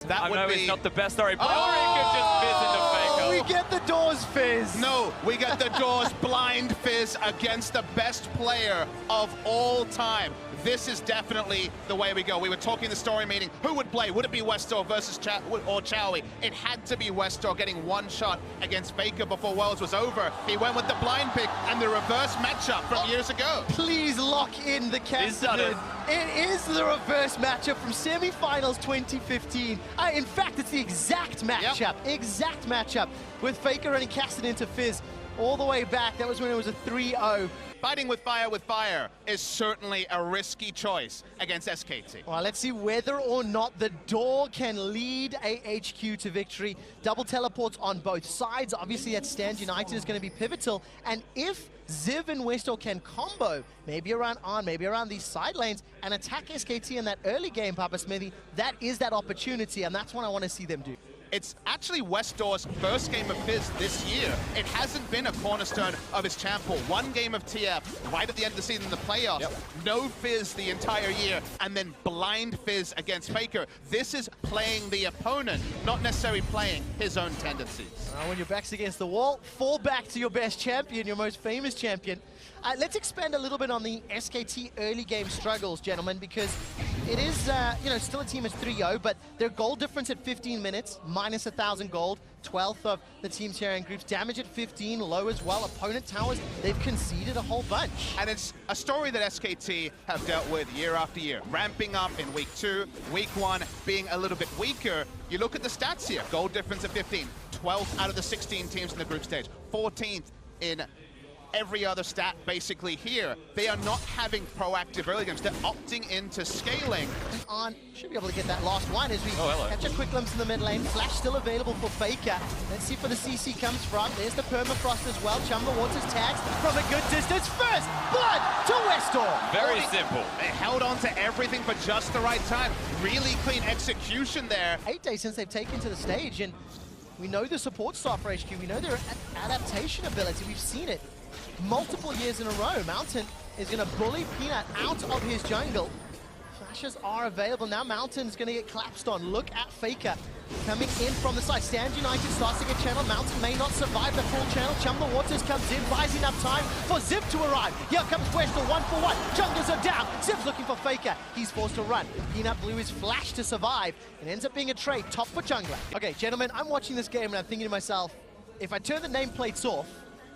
That would be... it's not the best story, but or he could just fizz into Faker. We get the doors fizz. No, we get the doors blind fizz against the best player of all time. This is definitely the way we go. We were talking the story meeting. Who would play? Would it be Westdoor versus Chowie? It had to be Westdoor getting one shot against Faker before Worlds was over. He went with the blind pick and the reverse matchup from years ago. Please lock in the Kassadin. It is the reverse matchup from semi-finals 2015. In fact, it's the exact matchup. Exact matchup with Faker running Kassadin to Fizz all the way back. That was when it was a 3-0. Fighting with fire is certainly a risky choice against SKT. Well, let's see whether or not the door can lead AHQ to victory. Double teleports on both sides. Obviously, that Stand United is going to be pivotal. And if Ziv and Westdoor can combo, maybe around Arn, maybe around these side lanes, and attack SKT in that early game, Papa Smithy, that is that opportunity, and that's what I want to see them do. It's actually Westdoor's first game of Fizz this year. It hasn't been a cornerstone of his champ pool. One game of TF right at the end of the season in the playoffs. No Fizz the entire year, and then blind Fizz against Faker. This is playing the opponent, not necessarily playing his own tendencies. When your back's against the wall, fall back to your best champion, your most famous champion. Let's expand a little bit on the SKT early game struggles, gentlemen, because it is, still a team as 3-0, but their goal difference at 15 minutes, minus 1,000 gold, 12th of the teams here in groups. Damage at 15, low as well. Opponent towers, they've conceded a whole bunch. And it's a story that SKT have dealt with year after year. Ramping up in week 2, week 1 being a little bit weaker. You look at the stats here, goal difference at 15, 12th out of the 16 teams in the group stage, 14th in every other stat basically here. They are not having proactive early games. They're opting into scaling. On should be able to get that last one as we catch a quick glimpse in the mid lane. Flash still available for Faker. Let's see where the CC comes from. There's the permafrost as well. Chumba Waters tags from a good distance. First blood to Westdoor. Very simple. They held on to everything for just the right time. Really clean execution there. 8 days since they've taken to the stage, and we know the support staff for HQ. We know their adaptation ability. We've seen it multiple years in a row. Mountain is going to bully Peanut out of his jungle. Flashes are available. Now Mountain's going to get collapsed on. Look at Faker coming in from the side. Stand United starts to get channeled. Mountain may not survive the full channel. Chumba Waters comes in, buys enough time for Ziv to arrive. Here comes Westdoor, 1-for-1. Junglers are down. Ziv's looking for Faker. He's forced to run. Peanut blew his flash to survive. It ends up being a trade. Top for jungler. Okay, gentlemen, I'm watching this game and I'm thinking to myself, if I turn the nameplates off,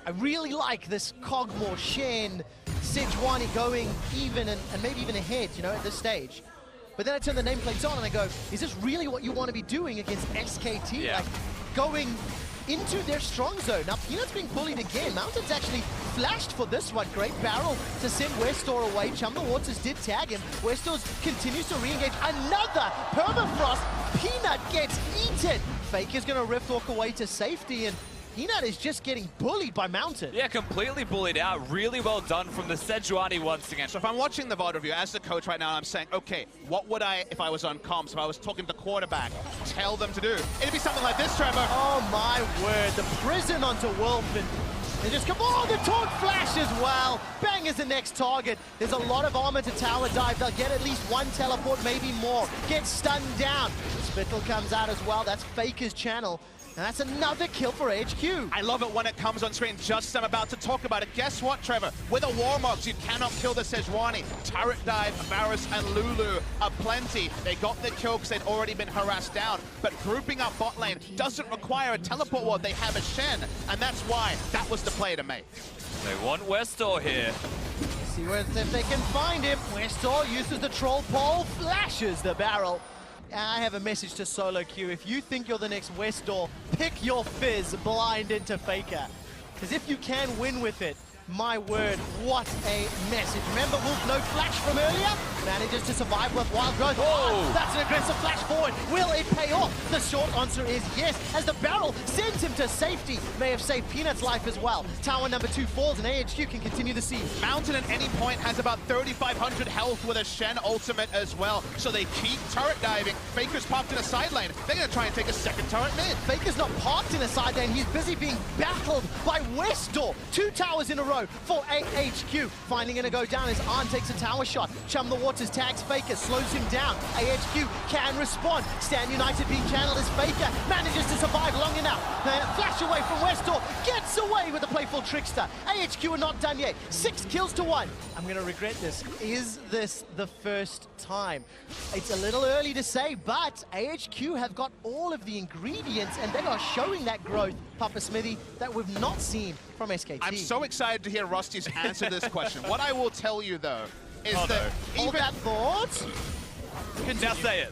I really like this Kog'Maw, Shen, Sejuani going even and maybe even ahead, at this stage. But then I turn the nameplates on and I go, is this really what you want to be doing against SKT? Yeah. Like, going into their strong zone. Now, Peanut's being bullied again. Mountain's actually flashed for this one. Great barrel to send Westdoor away. Chumba Waters did tag him. Westdoor continues to re-engage. Another permafrost. Peanut gets eaten. Faker's going to rift walk away to safety, and Peanut is just getting bullied by Mountain. Yeah, completely bullied out. Really well done from the Sejuani once again. So if I'm watching the VOD review as the coach right now, I'm saying, okay, what would I, if I was on comms, if I was talking to the quarterback, tell them to do? It'd be something like this, Trevor. Oh my word, the prison onto Wolfman. They just come, oh, the taunt flash as well. Bang is the next target. There's a lot of armor to tower dive. They'll get at least one teleport, maybe more. Get stunned down. Spittle comes out as well. That's Faker's channel. And that's another kill for HQ. I love it when it comes on screen, just as I'm about to talk about it. Guess what, Trevor? With a Warmox, you cannot kill the Sejuani. Turret dive, Varus and Lulu are plenty. They got the kill because they'd already been harassed down. But grouping up bot lane doesn't require a teleport ward. They have a Shen, and that's why that was the play to make. They want Westdoor here. See if they can find him. Westdoor uses the troll pole, flashes the barrel. I have a message to Solo Q. If you think you're the next Westdoor, pick your Fizz blind into Faker. Because if you can win with it, my word, what a message. Remember Wolf no flash from earlier? Manages to survive with wild growth. Oh, that's an aggressive flash forward. Will it pay off? The short answer is yes, as the barrel sends him to safety. May have saved Peanut's life as well. Tower number 2 falls and AHQ can continue the siege. Mountain at any point has about 3,500 health with a Shen ultimate as well. So they keep turret diving. Faker's parked in a side lane. They're going to try and take a second turret mid. Faker's not parked in a side lane. He's busy being battled by Westdoor. 2 towers in a row. 0 for AHQ. Finally gonna go down as Arn takes a tower shot. Chum the Waters tags Faker, slows him down. AHQ can respond. Stand United being channeled as Faker manages to survive long enough. Flash away from Westdoor, gets away with the playful trickster. AHQ are not done yet. 6 kills to 1. I'm gonna regret this. Is this the first time? It's a little early to say, but AHQ have got all of the ingredients and they are showing that growth, Papa Smithy, that we've not seen from SKT. I'm so excited to hear Rusty's answer this question. What I will tell you though is that Hold that thought. Now say it.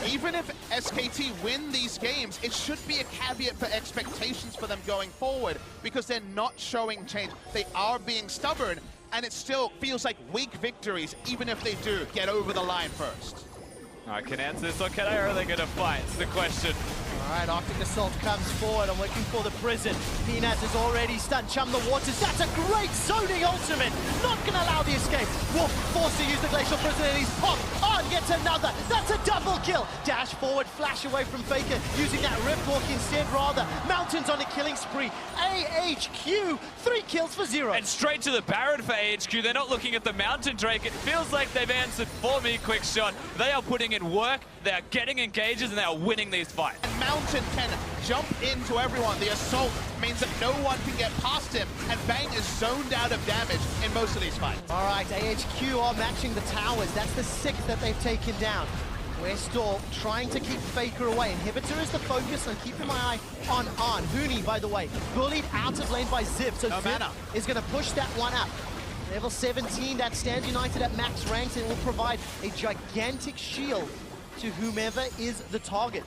even if SKT win these games, it should be a caveat for expectations for them going forward because they're not showing change. They are being stubborn, and it still feels like weak victories, even if they do get over the line first. I can answer this, or can I, or are they going to fight? It's the question. All right, Arctic Assault comes forward. I'm looking for the prison. Peanut is already stunned. Chum the Waters. That's a great zoning ultimate. Not going to allow the escape. Wolf forced to use the Glacial Prison and he's popped. On gets another. That's a double kill. Dash forward, flash away from Faker. Using that Rift Walk instead, rather. Mountains on a killing spree. AHQ, 3 kills for 0. And straight to the Baron for AHQ. They're not looking at the Mountain Drake. It feels like they've answered for me, quick shot. They are putting in work. They are getting engages and they are winning these fights. And Mountain can jump into everyone. The assault means that no one can get past him, and Bang is zoned out of damage in most of these fights. All right, AHQ are matching the towers. That's the 6th that they've taken down. Westdoor trying to keep Faker away. Inhibitor is the focus, and keeping my eye on Arn. Hooney, by the way, bullied out of lane by Zip, so no Zip mana. is going to push that one up. Level 17, that stands United at max ranks, and it will provide a gigantic shield to whomever is the target.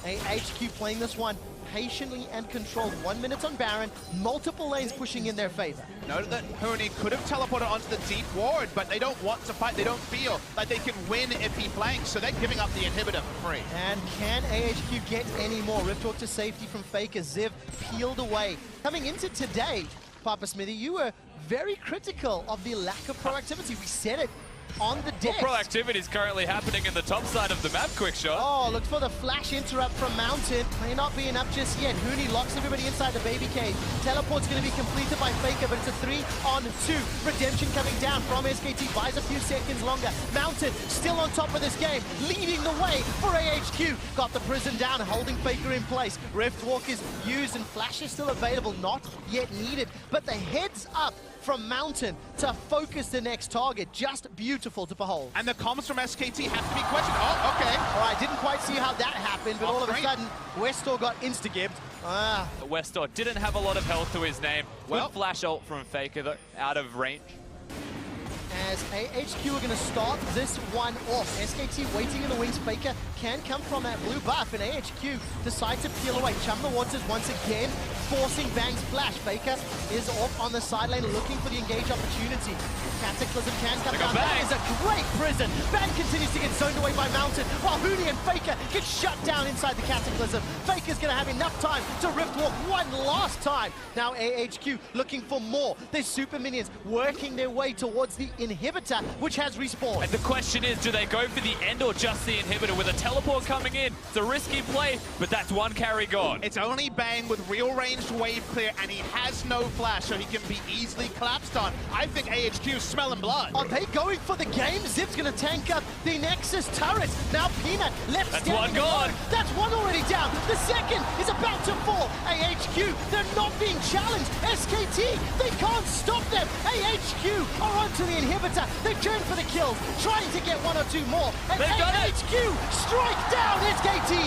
AHQ playing this one patiently and controlled. 1 minute on Baron, multiple lanes pushing in their favor. Note that Hooney could have teleported onto the deep ward, but they don't want to fight. They don't feel like they can win if he flanks, so they're giving up the inhibitor for free. And can AHQ get any more? Riftwalk to safety from Faker. Ziv peeled away. Coming into today, Papa Smithy, you were very critical of the lack of proactivity. We said it on the deck. Well, proactivity is currently happening in the top side of the map, quick shot. Oh, look for the flash interrupt from Mountain. May not be enough just yet. Hooney locks everybody inside the baby cage. Teleport's going to be completed by Faker, but it's a 3-on-2. Redemption coming down from SKT. Buys a few seconds longer. Mountain still on top of this game, leading the way for AHQ. Got the prison down, holding Faker in place. Rift Walk is used and flash is still available, not yet needed. But the heads up from Mountain to focus the next target. Just beautiful to behold. And the comms from SKT have to be questioned. Oh, okay. All right, didn't quite see how that happened, but all of a sudden, Westdoor got insta-gibbed. Westdoor didn't have a lot of health to his name. Well, good flash ult from Faker, though, out of range. As AHQ are going to start this one off. SKT waiting in the wings. Faker can come from that blue buff, and AHQ decide to peel away. Chum the Waters once again forcing Bang's flash. Faker is off on the sideline looking for the engage opportunity. Cataclysm can come down. That is a great prison. Bang continues to get zoned away by Mountain, while Hooney and Faker get shut down inside the Cataclysm. Faker's going to have enough time to Rift Walk one last time. Now AHQ looking for more. Their super minions working their way towards the inhibitor, which has respawned. And the question is, do they go for the end or just the inhibitor? With a teleport coming in, it's a risky play, but that's one carry gone. It's only Bang with real ranged wave clear, and he has no flash, so he can be easily collapsed on. I think AHQ's smelling blood. Are they going for the game? Zip's going to tank up the Nexus turret. Now Peanut left That's standing one gone. alone. That's one already down. The second is about to fall. AHQ, they're not being challenged. SKT, they can't stop them. AHQ are onto the inhibitor. They turn for the kills, trying to get 1 or 2 more. And They've got it. AHQ strike down SKT.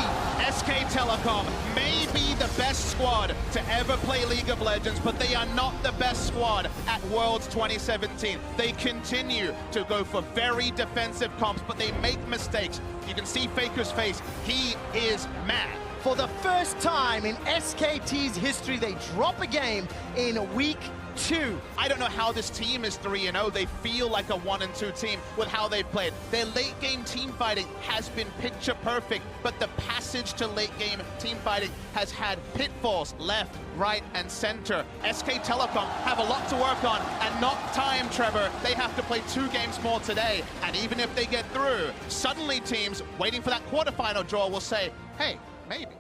SK Telecom may be the best squad to ever play League of Legends, but they are not the best squad at Worlds 2017. They continue to go for very defensive comps, but they make mistakes. You can see Faker's face. He is mad. For the first time in SKT's history, they drop a game in week 2. I don't know how this team is 3-0. They feel like a 1-2 team with how they played. Their late game team fighting has been picture perfect, but the passage to late game team fighting has had pitfalls left, right, and center. SK Telecom have a lot to work on, and not time, Trevor. They have to play 2 games more today, and even if they get through, suddenly teams waiting for that quarterfinal draw will say, hey, maybe.